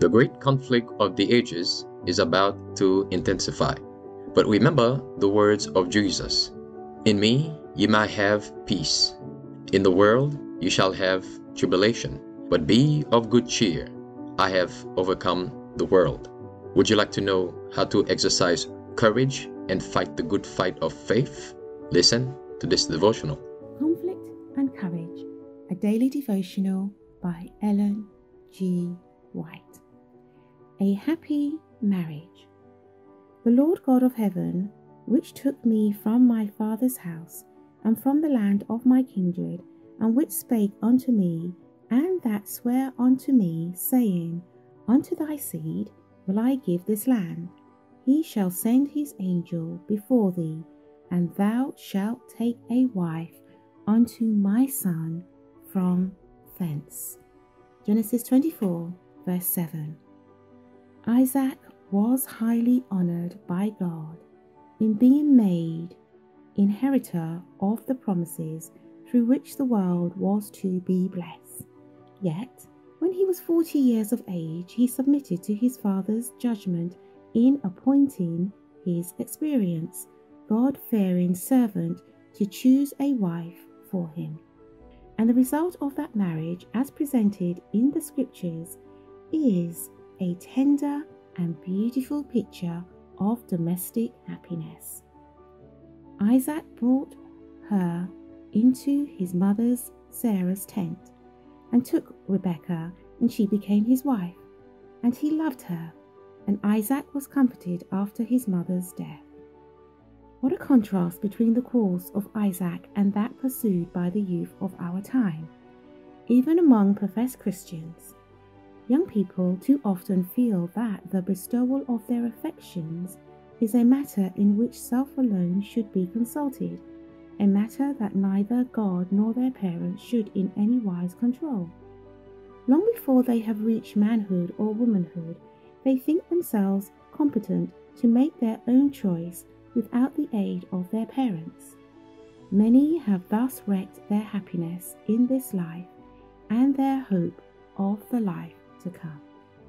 The great conflict of the ages is about to intensify. But remember the words of Jesus. In me ye might have peace. In the world you shall have tribulation. But be of good cheer. I have overcome the world. Would you like to know how to exercise courage and fight the good fight of faith? Listen to this devotional. Conflict and Courage, a daily devotional by Ellen G. White. A happy marriage. The Lord God of heaven, which took me from my father's house, and from the land of my kindred, and which spake unto me, and that sware unto me, saying, Unto thy seed will I give this land. He shall send his angel before thee, and thou shalt take a wife unto my son from thence. Genesis 24, verse 7. Isaac was highly honored by God in being made inheritor of the promises through which the world was to be blessed. Yet, when he was 40 years of age, he submitted to his father's judgment in appointing his experienced, God-fearing servant to choose a wife for him. And the result of that marriage, as presented in the scriptures, is a tender and beautiful picture of domestic happiness. Isaac brought her into his mother's Sarah's tent, and took Rebekah, and she became his wife. And he loved her, and Isaac was comforted after his mother's death. What a contrast between the course of Isaac and that pursued by the youth of our time. Even among professed Christians, young people too often feel that the bestowal of their affections is a matter in which self alone should be consulted, a matter that neither God nor their parents should in any wise control. Long before they have reached manhood or womanhood, they think themselves competent to make their own choice without the aid of their parents. Many have thus wrecked their happiness in this life and their hope of the life to come.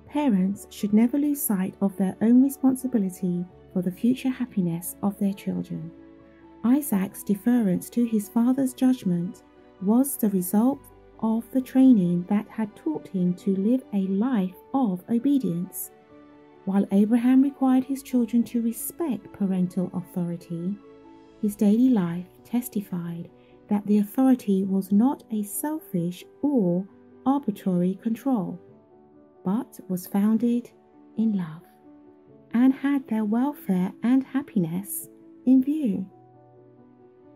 Parents should never lose sight of their own responsibility for the future happiness of their children. Isaac's deference to his father's judgment was the result of the training that had taught him to live a life of obedience. While Abraham required his children to respect parental authority, his daily life testified that the authority was not a selfish or arbitrary control, but was founded in love, and had their welfare and happiness in view.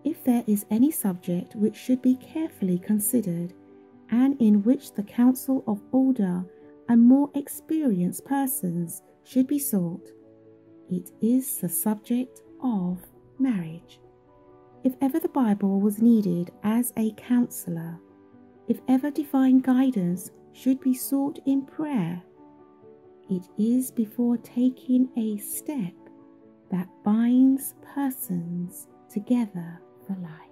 If there is any subject which should be carefully considered, and in which the counsel of older and more experienced persons should be sought, it is the subject of marriage. If ever the Bible was needed as a counselor, if ever divine guidance should be sought in prayer, it is before taking a step that binds persons together for life.